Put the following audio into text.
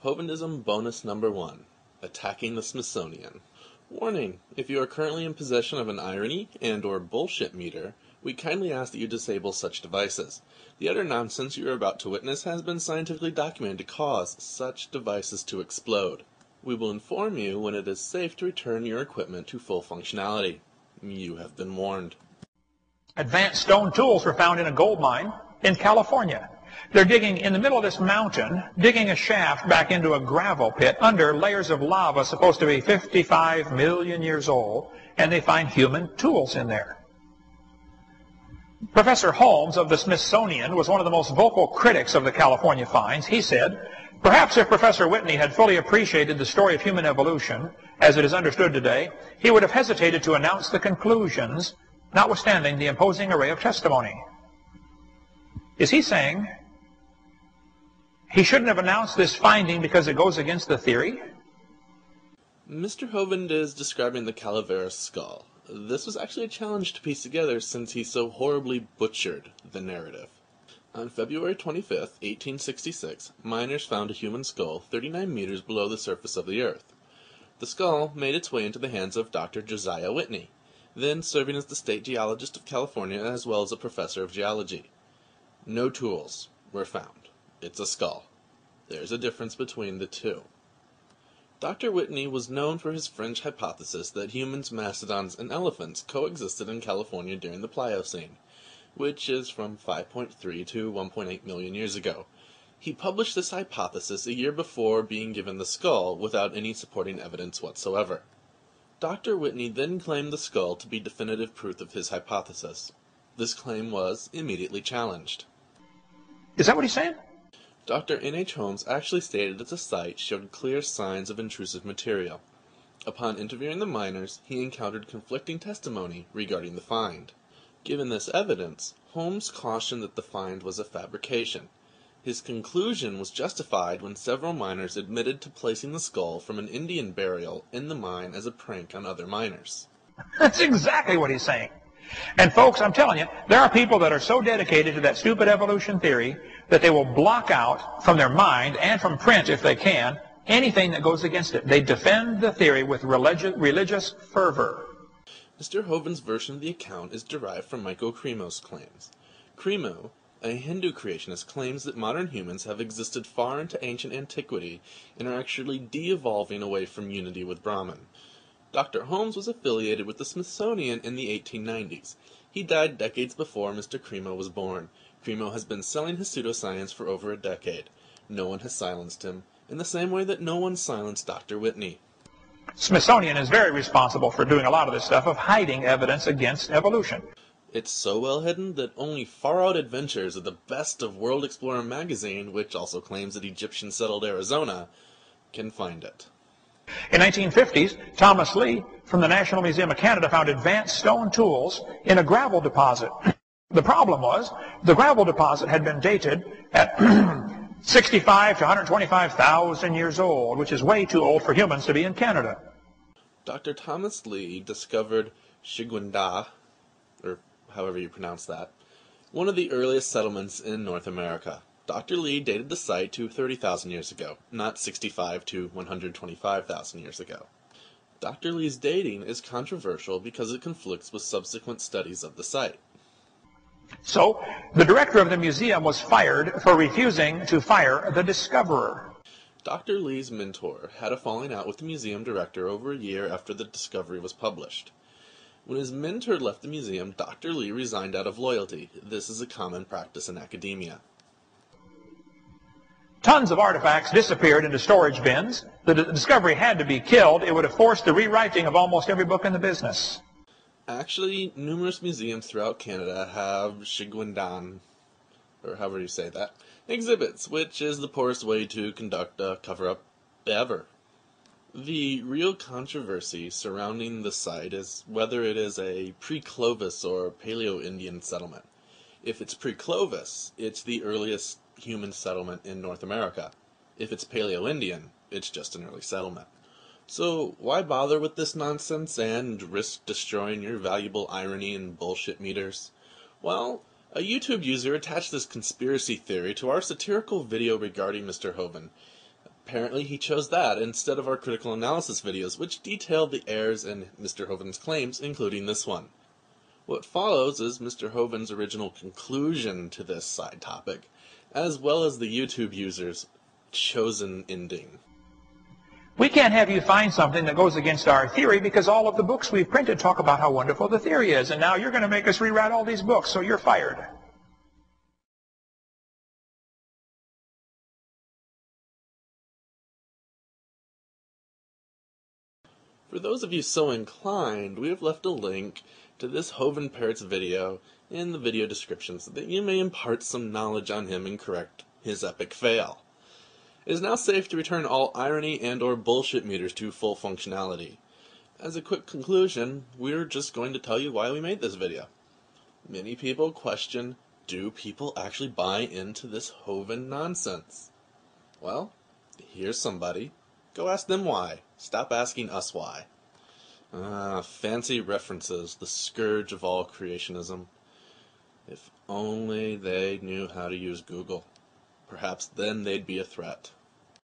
Hovindism bonus number 1. Attacking the Smithsonian. Warning: if you are currently in possession of an irony and/or bullshit meter, we kindly ask that you disable such devices. The utter nonsense you are about to witness has been scientifically documented to cause such devices to explode. We will inform you when it is safe to return your equipment to full functionality. You have been warned. Advanced stone tools were found in a gold mine in California. They're digging in the middle of this mountain, digging a shaft back into a gravel pit under layers of lava supposed to be 55 million years old, and they find human tools in there. Professor Holmes of the Smithsonian was one of the most vocal critics of the California finds. He said, "Perhaps if Professor Whitney had fully appreciated the story of human evolution, as it is understood today, he would have hesitated to announce the conclusions, notwithstanding the imposing array of testimony." Is he saying he shouldn't have announced this finding because it goes against the theory? Mr. Hovind is describing the Calaveras skull. This was actually a challenge to piece together since he so horribly butchered the narrative. On February 25, 1866, miners found a human skull 39 meters below the surface of the earth. The skull made its way into the hands of Dr. Josiah Whitney, then serving as the state geologist of California as well as a professor of geology. No tools were found. It's a skull. There's a difference between the two. Dr. Whitney was known for his fringe hypothesis that humans, mastodons, and elephants coexisted in California during the Pliocene, which is from 5.3 to 1.8 million years ago. He published this hypothesis a year before being given the skull without any supporting evidence whatsoever. Dr. Whitney then claimed the skull to be definitive proof of his hypothesis. This claim was immediately challenged. Is that what he's saying? Dr. N.H. Holmes actually stated that the site showed clear signs of intrusive material. Upon interviewing the miners, he encountered conflicting testimony regarding the find. Given this evidence, Holmes cautioned that the find was a fabrication. His conclusion was justified when several miners admitted to placing the skull from an Indian burial in the mine as a prank on other miners. That's exactly what he's saying. And folks, I'm telling you, there are people that are so dedicated to that stupid evolution theory that they will block out from their mind and from print, if they can, anything that goes against it. They defend the theory with religious fervor. Mr. Hovind's version of the account is derived from Michael Cremo's claims. Cremo, a Hindu creationist, claims that modern humans have existed far into ancient antiquity and are actually de-evolving away from unity with Brahman. Dr. Holmes was affiliated with the Smithsonian in the 1890s. He died decades before Mr. Cremo was born. Cremo has been selling his pseudoscience for over a decade. No one has silenced him, in the same way that no one silenced Dr. Whitney. Smithsonian is very responsible for doing a lot of this stuff of hiding evidence against evolution. It's so well hidden that only Far Out Adventures of the Best of World Explorer magazine, which also claims that Egyptians settled Arizona, can find it. In the 1950s, Thomas Lee from the National Museum of Canada found advanced stone tools in a gravel deposit. The problem was the gravel deposit had been dated at 65 to 125,000 years old, which is way too old for humans to be in Canada. Dr. Thomas Lee discovered Shigwanda, or however you pronounce that, one of the earliest settlements in North America. Dr. Lee dated the site to 30,000 years ago, not 65 to 125,000 years ago. Dr. Lee's dating is controversial because it conflicts with subsequent studies of the site. So, the director of the museum was fired for refusing to fire the discoverer. Dr. Lee's mentor had a falling out with the museum director over a year after the discovery was published. When his mentor left the museum, Dr. Lee resigned out of loyalty. This is a common practice in academia. Tons of artifacts disappeared into storage bins. The discovery had to be killed. It would have forced the rewriting of almost every book in the business. Actually, numerous museums throughout Canada have Shigwandan, or however you say that, exhibits, which is the poorest way to conduct a cover-up ever. The real controversy surrounding the site is whether it is a pre-Clovis or Paleo-Indian settlement. If it's pre-Clovis, it's the earliest human settlement in North America. If it's Paleo-Indian, it's just an early settlement. So why bother with this nonsense and risk destroying your valuable irony and bullshit meters? Well, a YouTube user attached this conspiracy theory to our satirical video regarding Mr. Hovind. Apparently he chose that instead of our critical analysis videos, which detailed the errors in Mr. Hovind's claims, including this one. What follows is Mr. Hovind's original conclusion to this side topic, as well as the YouTube user's chosen ending. We can't have you find something that goes against our theory because all of the books we've printed talk about how wonderful the theory is, and now you're going to make us rewrite all these books, so you're fired. For those of you so inclined, we have left a link to this Hovind Parrot's video in the video description so that you may impart some knowledge on him and correct his epic fail. It is now safe to return all irony and or bullshit meters to full functionality. As a quick conclusion, we're just going to tell you why we made this video. Many people question, do people actually buy into this Hovind nonsense? Well, here's somebody. Go ask them why. Stop asking us why. Fancy references, the scourge of all creationism. If only they knew how to use Google. Perhaps then they'd be a threat.